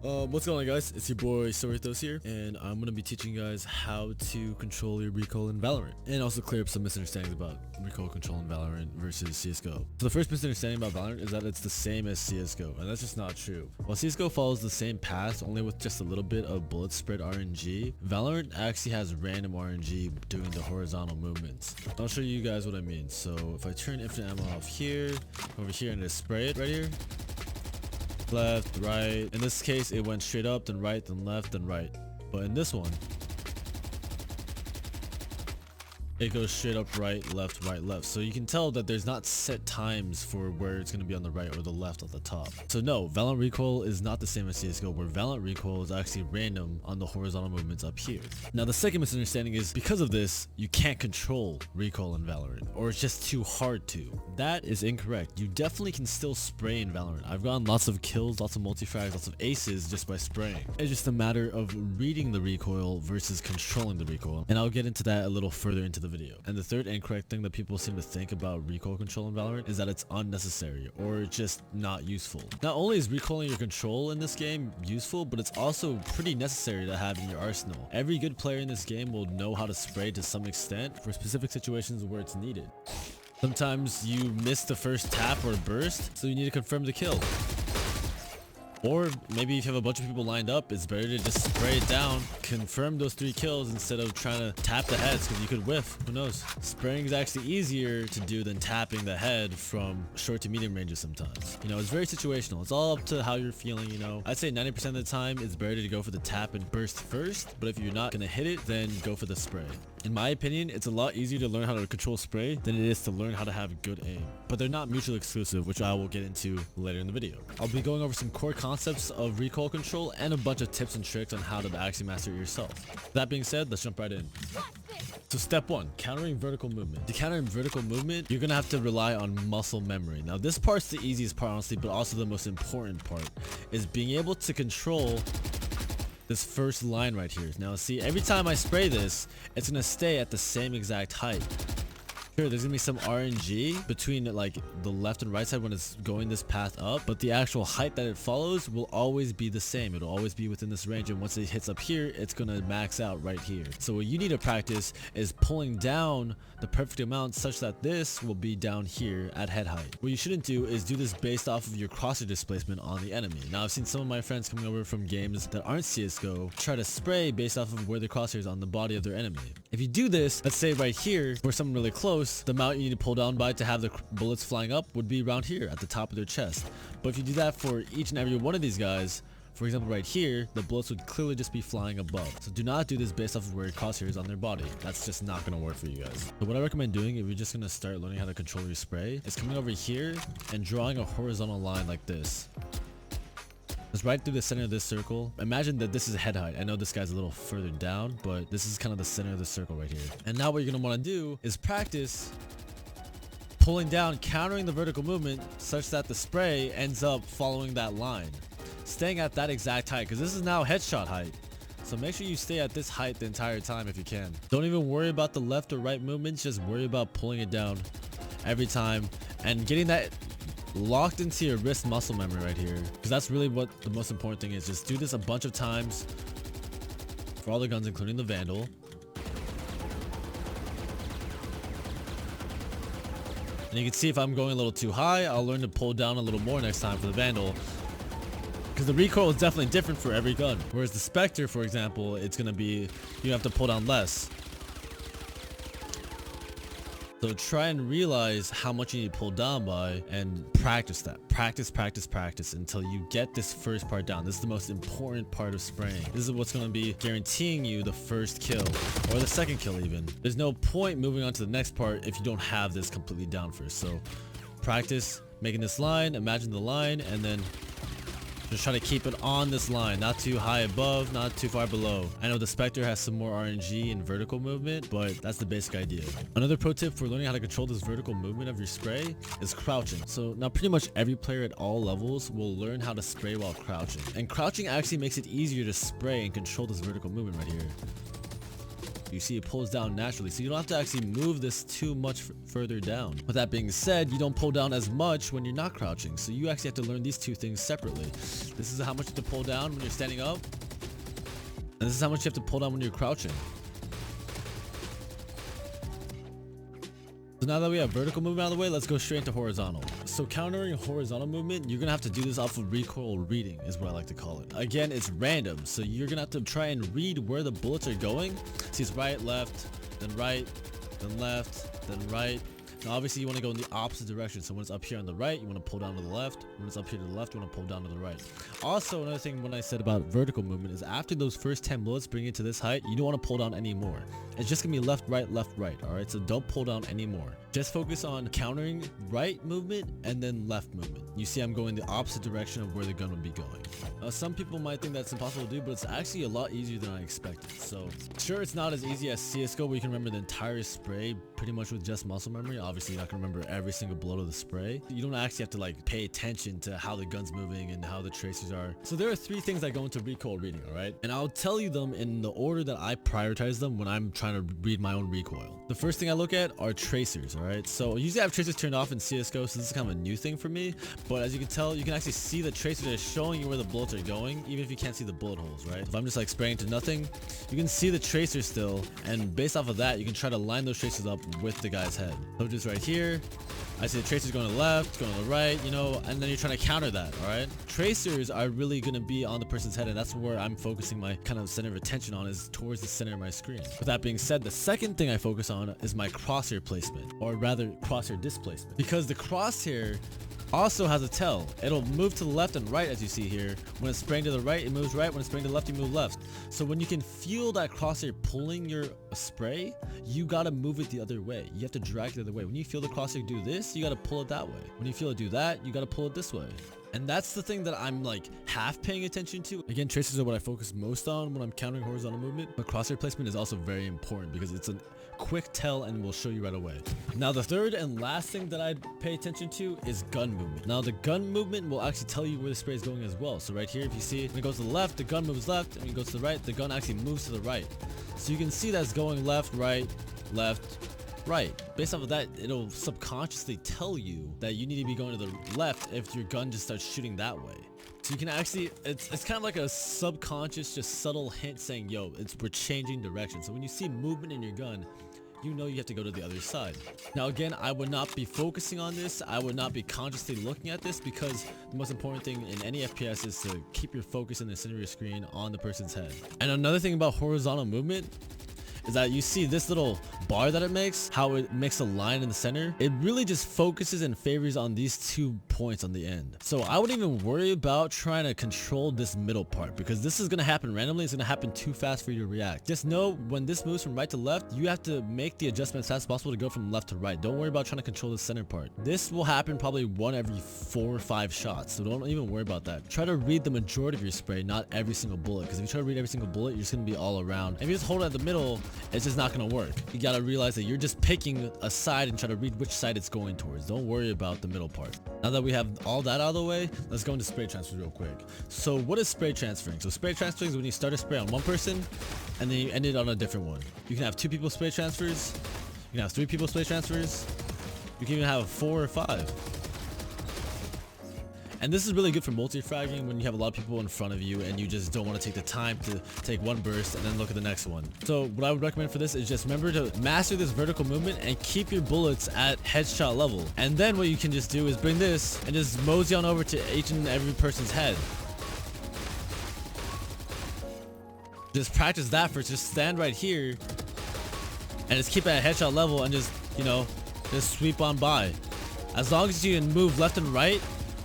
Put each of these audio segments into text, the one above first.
What's going on, guys? It's your boy ethos here, and I'm gonna be teaching you guys how to control your recoil in Valorant, and also clear up some misunderstandings about recoil control in Valorant versus CS:GO. So the first misunderstanding about Valorant is that it's the same as CS:GO, and that's just not true. While CS:GO follows the same path, only with just a little bit of bullet spread RNG, Valorant actually has random RNG doing the horizontal movements. I'll show you guys what I mean. So if I turn infinite ammo off here, over here, and just spray it right here. Left, right. In this case, it went straight up, then right, then left, then right. But in this one, it goes straight up, right, left. So you can tell that there's not set times for where it's going to be on the right or the left at the top. So no, Valorant recoil is not the same as CS:GO, where Valorant recoil is actually random on the horizontal movements up here. Now the second misunderstanding is because of this, you can't control recoil in Valorant, or it's just too hard to. That is incorrect. You definitely can still spray in Valorant. I've gotten lots of kills, lots of multi-frags, lots of aces just by spraying. It's just a matter of reading the recoil versus controlling the recoil, and I'll get into that a little further into the video. And the third incorrect thing that people seem to think about recoil control in Valorant is that it's unnecessary or just not useful. Not only is recoiling your control in this game useful, but it's also pretty necessary to have in your arsenal. Every good player in this game will know how to spray to some extent for specific situations where it's needed. Sometimes you miss the first tap or burst, so you need to confirm the kill. Or maybe if you have a bunch of people lined up, it's better to just spray it down, confirm those 3 kills instead of trying to tap the heads, because you could whiff. Who knows? Spraying is actually easier to do than tapping the head from short to medium ranges sometimes. You know, it's very situational. It's all up to how you're feeling, you know. I'd say 90% of the time it's better to go for the tap and burst first, but if you're not going to hit it, then go for the spray. In my opinion, it's a lot easier to learn how to control spray than it is to learn how to have good aim. But they're not mutually exclusive, which I will get into later in the video. I'll be going over some core concepts of recoil control and a bunch of tips and tricks on how to actually master it yourself. That being said, let's jump right in. So step 1, countering vertical movement. To counter vertical movement, you're gonna have to rely on muscle memory. Now this part's the easiest part, honestly, but also the most important part is being able to control this first line right here. Now see, every time I spray this, it's gonna stay at the same exact height. Sure, there's gonna be some RNG between like the left and right side when it's going this path up, but the actual height that it follows will always be the same. It'll always be within this range, and once it hits up here, it's gonna max out right here. So what you need to practice is pulling down the perfect amount such that this will be down here at head height. What you shouldn't do is do this based off of your crosshair displacement on the enemy. Now I've seen some of my friends coming over from games that aren't CS:GO try to spray based off of where the crosshair is on the body of their enemy. If you do this, let's say right here, for someone really close, the amount you need to pull down by to have the bullets flying up would be around here at the top of their chest. But if you do that for each and every one of these guys, for example right here, the bullets would clearly just be flying above. So do not do this based off of where your crosshair is on their body. That's just not going to work for you guys. So what I recommend doing if you're just going to start learning how to control your spray is coming over here and drawing a horizontal line like this. Just right through the center of this circle. Imagine that this is head height. I know this guy's a little further down, but this is kind of the center of the circle right here. And now what you're going to want to do is practice pulling down, countering the vertical movement such that the spray ends up following that line, staying at that exact height, because this is now headshot height. So make sure you stay at this height the entire time if you can. Don't even worry about the left or right movements, just worry about pulling it down every time and getting that locked into your wrist muscle memory right here, because that's really what the most important thing is. Just do this a bunch of times for all the guns, including the Vandal. And you can see if I'm going a little too high, I'll learn to pull down a little more next time for the Vandal, because the recoil is definitely different for every gun. Whereas the Spectre, for example, it's going to be, you have to pull down less. So try and realize how much you need to pull down by and practice that. Practice until you get this first part down. This is the most important part of spraying. This is what's going to be guaranteeing you the first kill or the second kill even. There's no point moving on to the next part if you don't have this completely down first. So practice making this line, imagine the line, and then just try to keep it on this line, not too high above, not too far below. I know the Spectre has some more RNG and vertical movement, but that's the basic idea. Another pro tip for learning how to control this vertical movement of your spray is crouching. So now pretty much every player at all levels will learn how to spray while crouching. And crouching actually makes it easier to spray and control this vertical movement right here. You see it pulls down naturally, so you don't have to actually move this too much further down. With that being said, you don't pull down as much when you're not crouching, so you actually have to learn these two things separately. This is how much you have to pull down when you're standing up, and this is how much you have to pull down when you're crouching. So now that we have vertical movement out of the way, let's go straight into horizontal. So countering horizontal movement, you're gonna have to do this off of recoil reading, is what I like to call it. Again, it's random, so you're gonna have to try and read where the bullets are going. See, it's right, left, then left, then right. Now obviously you want to go in the opposite direction, so when it's up here on the right, you want to pull down to the left. When it's up here to the left, you want to pull down to the right. Also, another thing when I said about vertical movement is after those first 10 bullets bring it to this height, you don't want to pull down anymore. It's just gonna be left, right, alright? So don't pull down anymore. Just focus on countering right movement and then left movement. You see I'm going the opposite direction of where the gun would be going. Some people might think that's impossible to do, but it's actually a lot easier than I expected. So sure, it's not as easy as CSGO where you can remember the entire spray pretty much with just muscle memory. Obviously you're not gonna remember every single bullet of the spray. You don't actually have to like pay attention to how the gun's moving and how the tracers are. So there are 3 things that go into recoil reading, alright? And I'll tell you them in the order that I prioritize them when I'm trying to read my own recoil. The first thing I look at are tracers, alright? So usually I have tracers turned off in CSGO, so this is kind of a new thing for me. But as you can tell, you can actually see the tracers are showing you where the bullets are going, even if you can't see the bullet holes, right? If I'm just like spraying to nothing, you can see the tracers still, and based off of that, you can try to line those tracers up with the guy's head. So just right here, I see the tracers going to the left, going to the right, you know, and then you're trying to counter that, alright? Tracers are really going to be on the person's head, and that's where I'm focusing my kind of center of attention on, is towards the center of my screen. With that being said, the second thing I focus on is my crosshair placement, or rather crosshair displacement, because the crosshair also has a tell. It'll move to the left and right, as you see here. When it's spraying to the right, it moves right. When it's spraying to the left, you move left. So when you can feel that crosshair pulling your spray, you gotta move it the other way. You have to drag it the other way. When you feel the crosshair do this, you gotta pull it that way. When you feel it do that, you gotta pull it this way. And that's the thing that I'm like half paying attention to. Again, tracers are what I focus most on when I'm countering horizontal movement, but crosshair placement is also very important because it's a quick tell and will show you right away. Now the third and last thing that I'd pay attention to is gun movement. Now the gun movement will actually tell you where the spray is going as well. So right here, if you see when it goes to the left, the gun moves left, and when it goes to the right, the gun actually moves to the right. So you can see that's going left, right, right. Based off of that, it'll subconsciously tell you that you need to be going to the left if your gun just starts shooting that way. So you can actually, it's kind of like a subconscious, just subtle hint saying, yo, we're changing direction. So when you see movement in your gun, you know you have to go to the other side. Now again, I would not be focusing on this. I would not be consciously looking at this, because the most important thing in any FPS is to keep your focus in the center of your screen on the person's head. And another thing about horizontal movement is that you see this little bar that it makes, how it makes a line in the center. It really just focuses and favors on these 2 points on the end. So I wouldn't even worry about trying to control this middle part, because this is gonna happen randomly. It's gonna happen too fast for you to react. Just know when this moves from right to left, you have to make the adjustment as fast as possible to go from left to right. Don't worry about trying to control the center part. This will happen probably 1 every 4 or 5 shots, so don't even worry about that. Try to read the majority of your spray, not every single bullet, because if you try to read every single bullet, you're just gonna be all around. And if you just hold it at the middle, it's just not gonna work. You gotta realize that you're just picking a side and try to read which side it's going towards. Don't worry about the middle part. Now that we have all that out of the way, let's go into spray transfer real quick. So what is spray transferring? So spray transferring is when you start a spray on one person and then you end it on a different one. You can have 2 people spray transfers, you can have 3 people spray transfers, you can even have 4 or 5. And this is really good for multi-fragging when you have a lot of people in front of you and you just don't want to take the time to take one burst and then look at the next one. So what I would recommend for this is just remember to master this vertical movement and keep your bullets at headshot level. And then what you can just do is bring this and just mosey on over to each and every person's head. Just practice that first. Just stand right here and just keep it at headshot level and just, you know, just sweep on by. As long as you can move left and right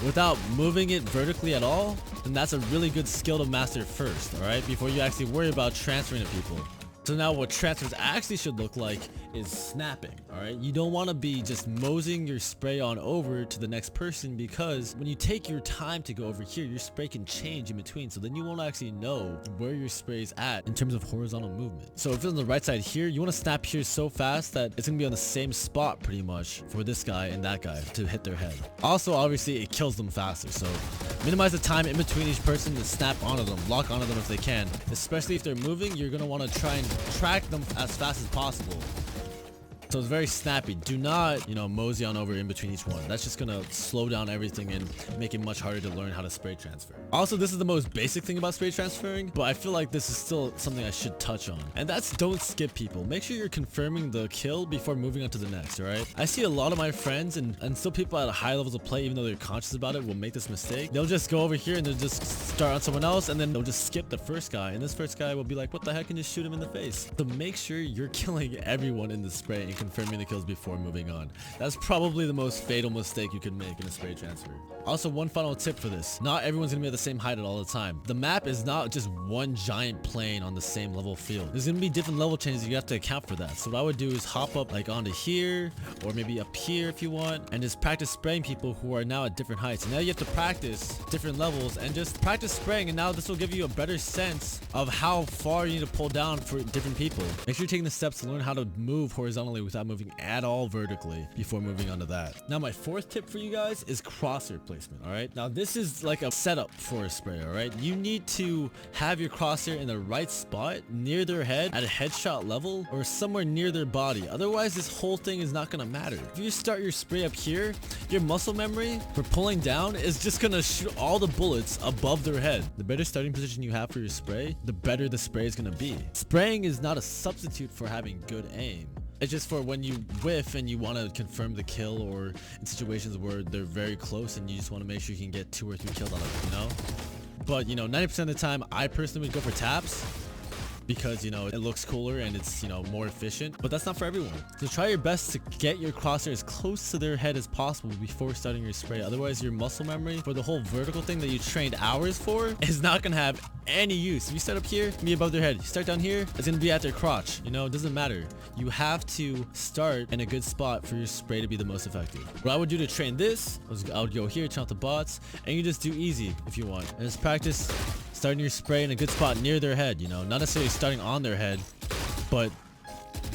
without moving it vertically at all, then that's a really good skill to master first, alright, before you actually worry about transferring to people. So now what transfers actually should look like is snapping, alright? You don't want to be just moseying your spray on over to the next person, because when you take your time to go over here, your spray can change in between, so then you won't actually know where your spray is at in terms of horizontal movement. So if it's on the right side here, you want to snap here so fast that it's going to be on the same spot pretty much for this guy and that guy to hit their head. Also, obviously, it kills them faster, so minimize the time in between each person to snap onto them, lock onto them if they can. Especially if they're moving, you're going to want to try and track them as fast as possible. So it's very snappy. Do not, mosey on over in between each one. That's just gonna slow down everything and make it much harder to learn how to spray transfer. Also, this is the most basic thing about spray transferring, but I feel like this is still something I should touch on. And that's don't skip people. Make sure you're confirming the kill before moving on to the next, alright? I see a lot of my friends and still people at high levels of play, even though they're conscious about it, will make this mistake. They'll just go over here and they'll just start on someone else and then they'll just skip the first guy. And this first guy will be like, what the heck, and just shoot him in the face. So make sure you're killing everyone in the spray and confirming the kills before moving on. That's probably the most fatal mistake you can make in a spray transfer. Also, one final tip for this. Not everyone's gonna be at the same height at all the time. The map is not just one giant plane on the same level field. There's gonna be different level changes. You have to account for that. So what I would do is hop up like onto here or maybe up here if you want and just practice spraying people who are now at different heights. And now you have to practice different levels and just practice spraying, and now this will give you a better sense of how far you need to pull down for different people. Make sure you're taking the steps to learn how to move horizontally without moving at all vertically before moving on to that. Now my fourth tip for you guys is crosshair placement. All right, now this is like a setup for a spray. All right, you need to have your crosshair in the right spot near their head at a headshot level or somewhere near their body. Otherwise this whole thing is not gonna matter. If you start your spray up here, your muscle memory for pulling down is just gonna shoot all the bullets above their head. The better starting position you have for your spray, the better the spray is gonna be. Spraying is not a substitute for having good aim. It's just for when you whiff and you want to confirm the kill, or in situations where they're very close and you just want to make sure you can get 2 or 3 kills on them, But 90% of the time I personally would go for taps because it looks cooler and it's more efficient, but that's not for everyone. So try your best to get your crosshair as close to their head as possible before starting your spray. Otherwise your muscle memory for the whole vertical thing that you trained hours for is not gonna have any use. If you start up here, it's gonna be above their head. You start down here, it's gonna be at their crotch. It doesn't matter. You have to start in a good spot for your spray to be the most effective. What I would do to train this was I would go here, turn off the bots, and you just do easy if you want, and just practice starting your spray in a good spot near their head. Not necessarily starting on their head, but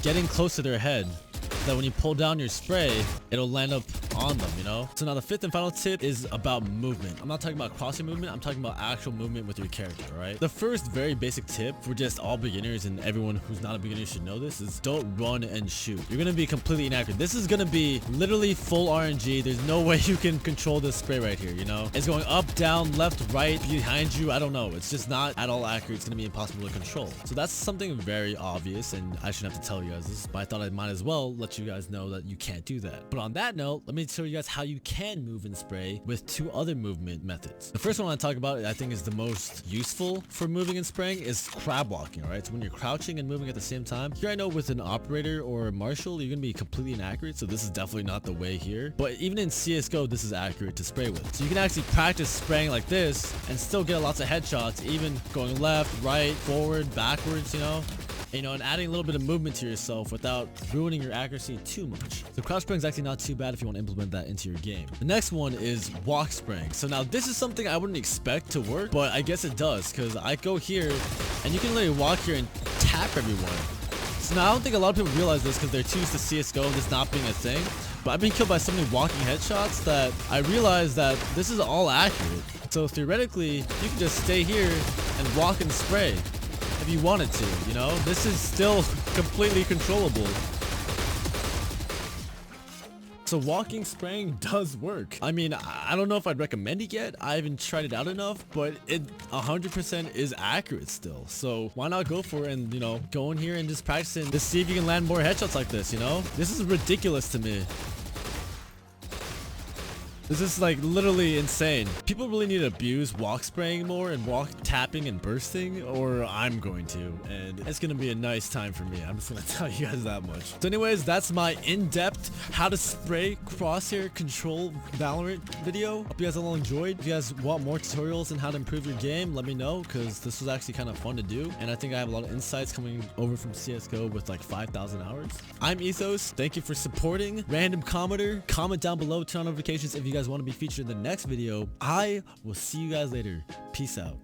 getting close to their head so that when you pull down your spray, it'll land up on them, So now the fifth and final tip is about movement. I'm not talking about crosshair movement, I'm talking about actual movement with your character, right? The first very basic tip for just all beginners, and everyone who's not a beginner should know this, is don't run and shoot. You're gonna be completely inaccurate. This is gonna be literally full RNG. There's no way you can control this spray right here, It's going up, down, left, right, behind you, I don't know. It's just not at all accurate. It's gonna be impossible to control. So that's something very obvious, and I shouldn't have to tell you guys this, but I thought I might as well let you guys know that you can't do that. But on that note, let me show you guys how you can move and spray with 2 other movement methods. The first one I talk about, I think is the most useful for moving and spraying, is crab walking. All right, so when you're crouching and moving at the same time, here I know with an operator or a marshal, you're gonna be completely inaccurate, so this is definitely not the way here. But even in CSGO, this is accurate to spray with. So you can actually practice spraying like this and still get lots of headshots, even going left, right, forward, backwards, and adding a little bit of movement to yourself without ruining your accuracy too much. So crouch spraying is actually not too bad if you want to implement that into your game. The next one is walk spraying. So now this is something I wouldn't expect to work, but I guess it does, because I go here and you can literally walk here and tap everyone. So now I don't think a lot of people realize this because they're too used to CSGO and this not being a thing, but I've been killed by so many walking headshots that I realized that this is all accurate. So theoretically, you can just stay here and walk and spray if you wanted to, This is still completely controllable. So walking spraying does work. I mean, I don't know if I'd recommend it yet. I haven't tried it out enough, but it 100% is accurate still. So why not go for it and, go in here and just practice and just see if you can land more headshots like this, This is ridiculous to me. This is like literally insane. People really need to abuse walk spraying more and walk tapping and bursting, or I'm going to, and it's gonna be a nice time for me. I'm just gonna tell you guys that much. So anyways, that's my in-depth how to spray crosshair control Valorant video. Hope you guys all enjoyed. If you guys want more tutorials on how to improve your game, let me know, because this was actually kind of fun to do, and I think I have a lot of insights coming over from CSGO with like 5,000 hours. I'm Ethos. Thank you for supporting Random Commenter. Comment down below, turn on notifications if you guys want to be featured in the next video. I will see you guys later. Peace out.